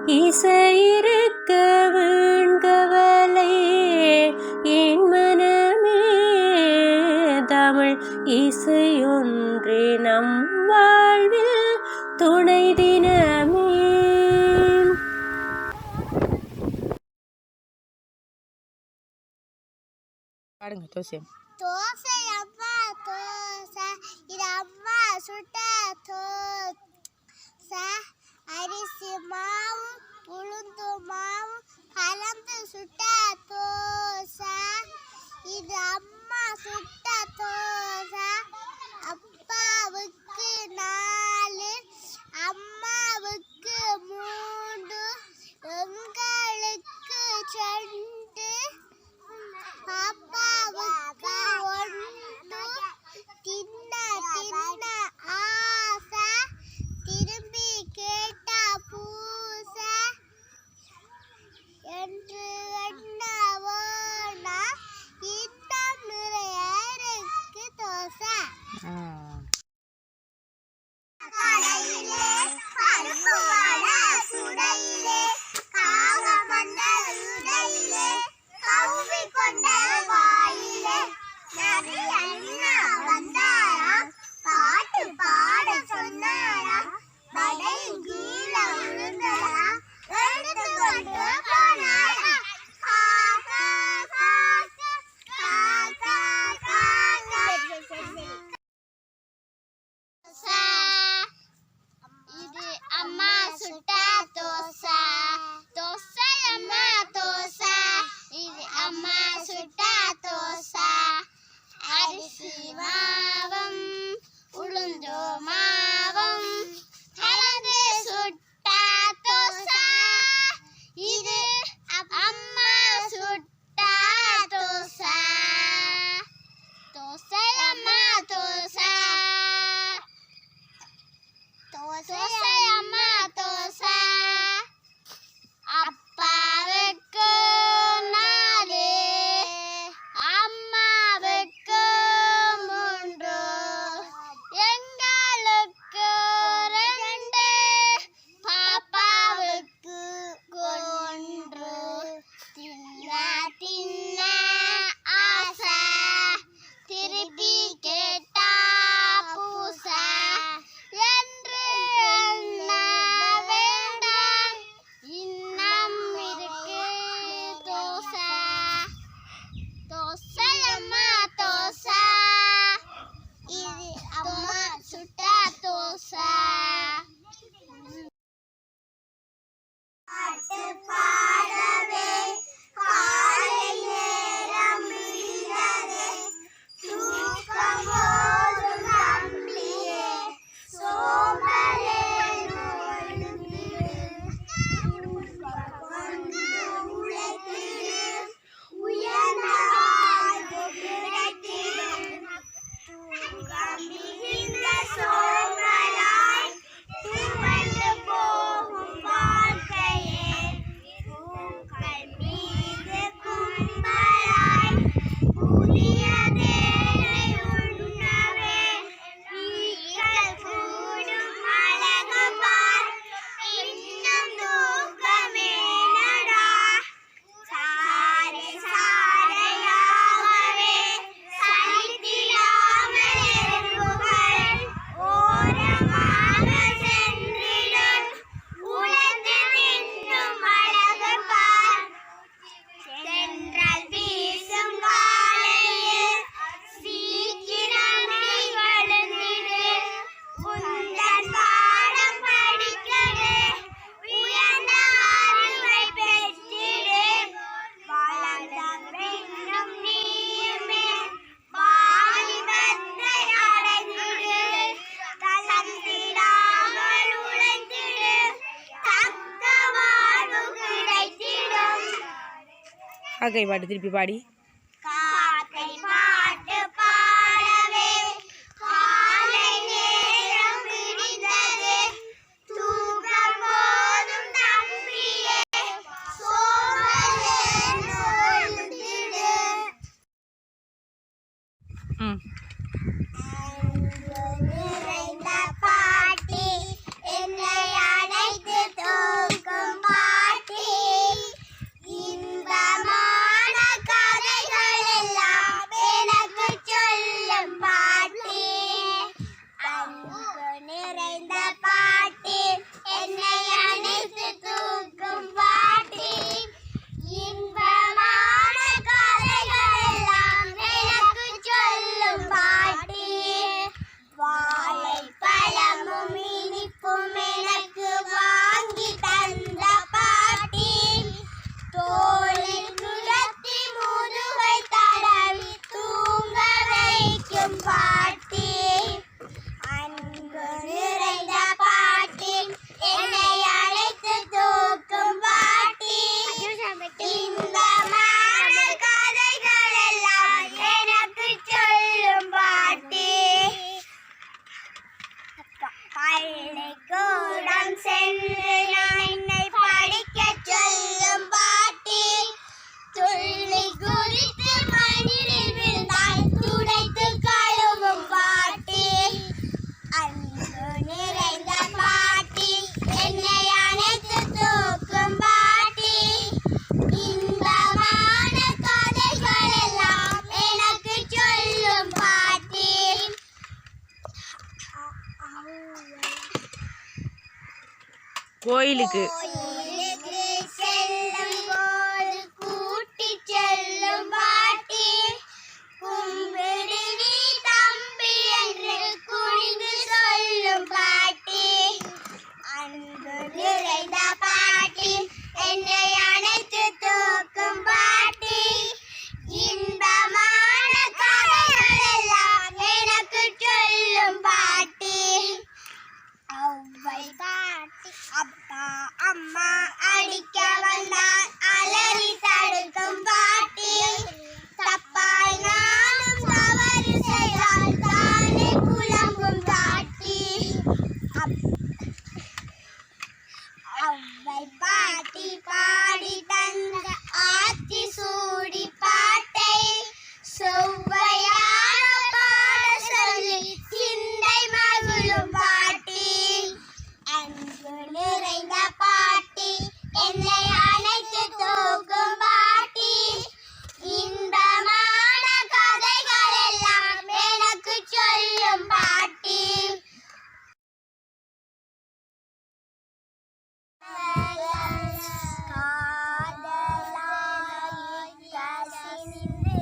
இசையிருக்க வேண்கவலை என் மனமே தமிழ் இசையொன்றே நம் வாழ்வில் துணை தினமே. பாடுங்க தோசை. தோசை அம்மா தோசை, இது அம்மா சுட்ட தோசை. அரிசி மாவும் உளுந்து மாவும் கலந்து சுட்ட தோசை. இது அம்மா சுட்ட தோசை. அப்பாவுக்கு 4, அம்மாவுக்கு 3, எங்களுக்கு 2, பாப்பாவுக்கு 1. தின்ன தின்ன ஆசை, திரும்பி கேட்டா பூசை என்று எண்ணவோனா இன்னும் நிறைய இருக்கு தோசை. கடையிலே பருப்பு வடை சுடையிலே காகமண்டல் உடையிலே கவ்வி கொண்ட வாயிலே நரி அண்ணா வந்தாரா, பாட்டு பாட சொன்னாரா, வடை கீழே விழுந்தாரா, எடுத்து கொண்டு போனாரா. இது அம்மா சுட்ட தோசை. தோசை அம்மா தோசை, இது அம்மா சுட்ட தோசை. அரிசி மாவும் உளுந்து மாவும் கலந்து சுட்ட தோசை. இது அம்மா சுட்ட தோசை. தோசை அம்மா தோசை. தோசை அம்மா தோசை. அப்பாவுக்கு 4, அம்மாவுக்கு 3, எங்களுக்கு 2, பாப்பாவுக்கு 1. தின்ன தின்ன ஆசை, திருப்பி கேட்டா பூசை என்று எண்ண வேண்டாம், இன்னும் இருக்கு தோசை. தோசை அம்மா தோசை, இது அம்மா சுட்ட தோசை. பாட்டு பாடவே காலை நேரம் விடிந்ததே, தூக்கம் போதும் நம்பியே சோம்பலே நோய்ந்திடு. கொண்டு உழைத்திடு, உயர்ந்த வாழ்வு கிடைத்திடு. தூக்கம் மிகுந்த சோம்பலாய் துவண்டு போகும் வாழ்க்கையே, பூக்கள் மீது கும்பலாய் புதியதேனை உண்ணவே. ஈக்கள் கூடும் அழகு பார், இன்னும் தூக்கமேனடா. சாறை சாறையாகவே சலித்திடாமல் எறும்புகள் ஓரமாக சென்றிடும். உலர்ந்து நின்னும் அழகு பார், தென்றல் வீசும் காலையில் சீக்கிரமே வழுந்திடு. உந்தன் பாடம் படிக்கவே உயர்ந்த அறிவை பெற்றிடு. வளர்ந்த பின்னும் நீயுமே வாலிபத்தை அடைந்திடு. தளர்ந்திடாமல் உழைத்திடு, தக்க வாழ்வு கிடைத்திடும். காக்கை பாட்டு திருப்பி பாடி. காக்கை பாட்டு பாடவே காலை நேரம் விடிந்தது, தூக்கம் போதும் தம்பியே சோம்பலே நோய்ந்திடு. நிறைந்த பாட்டி என்னை அழைத்து தூக்கும் கோயிலுக்கு. கோயிலுக்கு செல்லும் போது கூட்டிச் செல்லும் பாட்டி, கும்பிடு நீ தம்பி என்று குனிந்து சொல்லும் பாட்டி, அன்பு நிறைந்த பாட்டி, என்னை அணைத்து தூக்கும் பாட்டி, இன்பமான கதைகள் எல்லாம் எனக்கு சொல்லும் பாட்டி, ஒளவை பாட்டி, அப்பா அம்மா அடிக்க வந்தால் அலறி தடுக்கும் பாட்டி, தப்பாய் நானும் தவறு செய்தால் தானே புலம்பும் பாட்டி, ஒளவை பாட்டி பாடி தந்த ஆத்தி சூடி பாட்டை செவ்வையான பாட சொல்லி சிந்தை மகிழும் பாட்டி, அன்பு நிறைந்த பாட்டி, என்னை அணைத்து தூக்கும் பாட்டி, இன்பமான கதைகள் எல்லாம் எனக்கு சொல்லும் பாட்டி, காதலாய் கசிந்து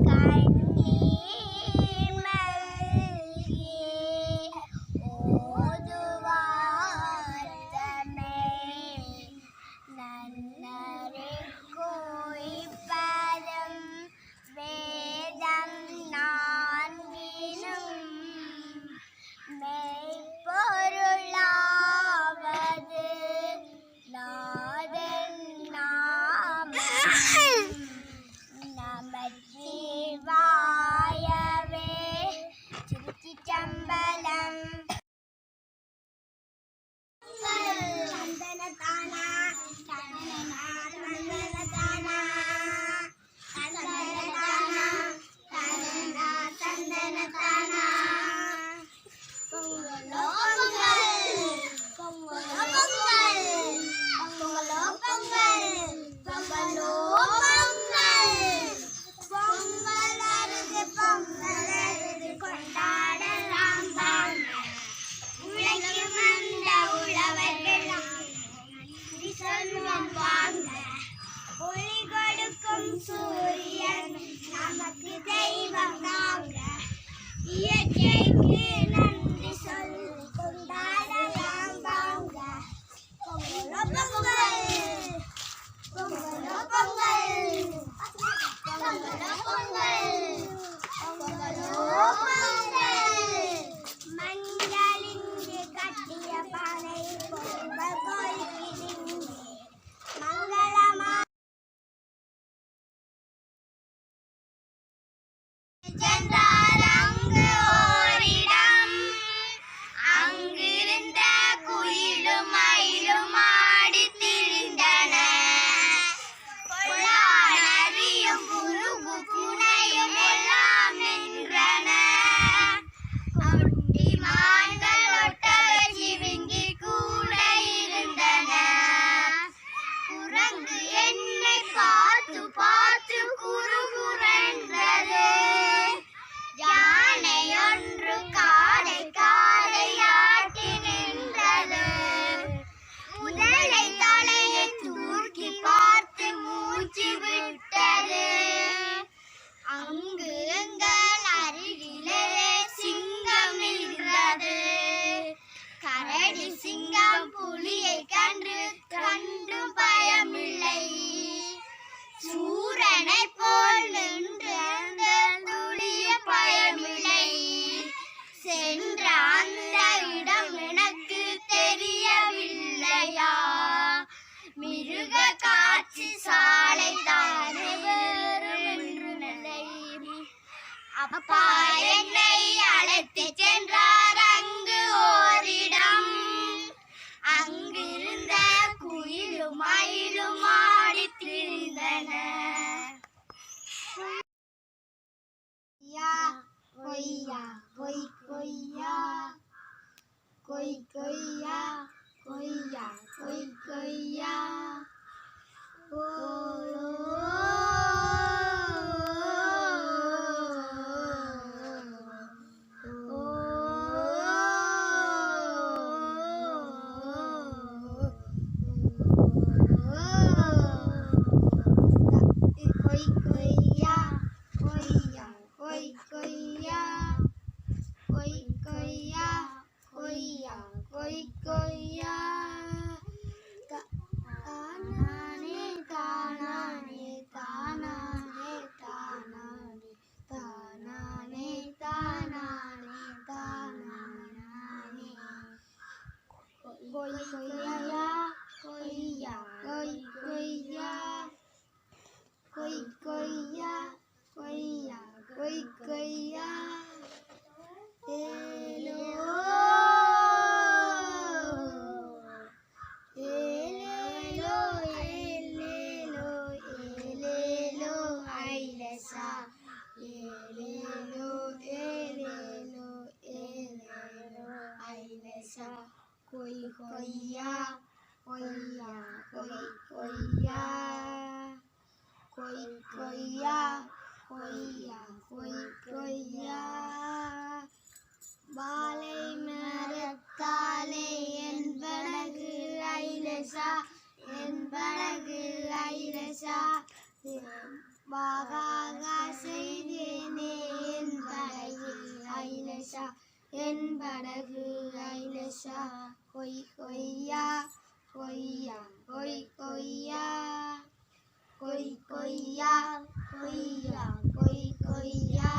கண்ணீர் மல்கி ஓதுவார் தம்மை நன்னருட்கோய் பதம் வேதம் நான்கினும் மெய்ப்பொருளாவது நாதன் நாமம் நமச்சிவாயவே. திருச்சிற்றம்பலம். தந்தனதானா தந்தனதானா தந்தனதானா தந்தனதானா தந்தனதானா பொங்கலோ பொங்கல் பொங்கலோ பொங்கல் பொங்கலோ பொங்கல் பொங்கல் அருது கொண்டாடலாம் வாங்க, உலகில் வந்த உழவர்கள் சொல்லுவோம் வாங்க, ஒளி கொடுக்கும் சூரியன் நமக்கு தெய்வம் நாங்க, இயற்கைக்கு நன்றி சொல்லி கொண்டாடலாம் வாங்க, பொங்கலோ பொங்கல் பொங்கலோ பொங்கல் பொங்கலோ பொங்கல் பொங்கலோ பொங்கல் மஞ்சளின்றி கட்டிய பானை பொங்கல் கோயிலிங்கே மங்களமா சென்றார் அங்கு ஓரிடம், அங்கிருந்த குயிலும் மயிலும் ஆடித் திரிந்தன, பொல்லானரியும் புழுகு புனையும் எல்லாம் நின்றன, குட்டி மான்கள் ஒட்டகச் சிவிங்கி கூட இருந்தன, குரங்கு என்னை பார்த்து பார்த்து குறுகுறென்றது, யானை ஒன்று காலை காலை ஆட்டி நின்றது, முதலை தலையை தூக்கி பார்த்து மூச்சு விட்டது, அங்கு எங்கள் அருகிலே சிங்கம் இருந்தது, கரடி சிங்கம் புலியை கண்டு கண்டும் பயமில்லை, சூரனை போல் நின்று அந்த துளிய பயமில்லை, சென்ற அந்த இடம் எனக்கு தெரியவில்லையா, மிருக காட்சி சாலை தானே வேறுமென்று நிலை, அப்பா என்னை அழைத்து சென்றார் அங்கு ஓரிடம், அங்கிருந்த குயிலும் மயிலும் ஆடித் திரிந்தன, கொய்யா கொய் கொய்யா கொய் கொய்யா கொய்யா கொய் கொய்யா ஓ ஓ ஏலேலோ ஏலேலோ ஏலேலோ ஐலசா ஏலேலோ ஏலேலோ ஏலேலோ ஐலசா கொய் கொய்யா கொய்யா கொய் கொய்யா கொய் கொய்யா கொய்யா கொய் கொய்யா வாழை மரத்தாலே என் படகு ஐலசா என் படகு ஐலசா வாகாகா செய்தேனே என் படகு ஐலசா என் படகு ஐலசா கொய் கொய்யா கொய்யா கொய் கொய்யா கொய் கொய்யா கொய்யா கொய் கொய்யா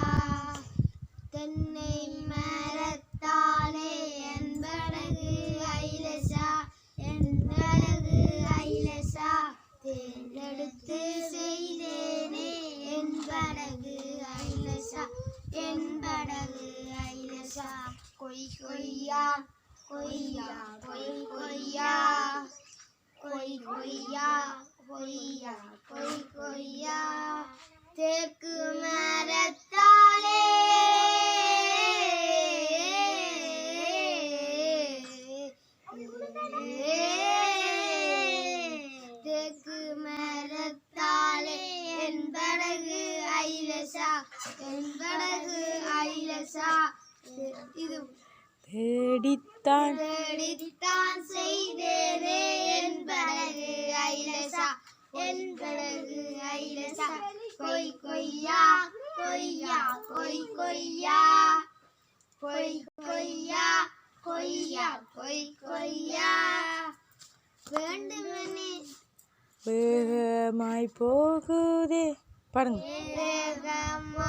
தென்னை மரத்தாலே என் படகு ஐலசா என் படகு ஐலசா தேர்ந்தெடுத்து செய்தேனே என் படகு ஐலசா என் படகு ஐலசா கொய் கொய்யா கொய்யா கொய் கொய்யா கொய் கொய்யா கொய்யா கொய் கொய்யா தேக்கு மரத்தாலே தேக்கு மரத்தாலே என் படகு ஐலசா என் படகு ஐலசா இது தேடித்தான் தேடித்தான் செய்தேனே என் படகு ஐலசா என் படகு ஐலசா கொய் கொய்யா கொய்யா கொய் கொய்யா கொய் கொய்யா கொய்யா கொய் கொய்யா வேண்டுமனே வேகமாய் போகுதே பாடுங்க வேகமா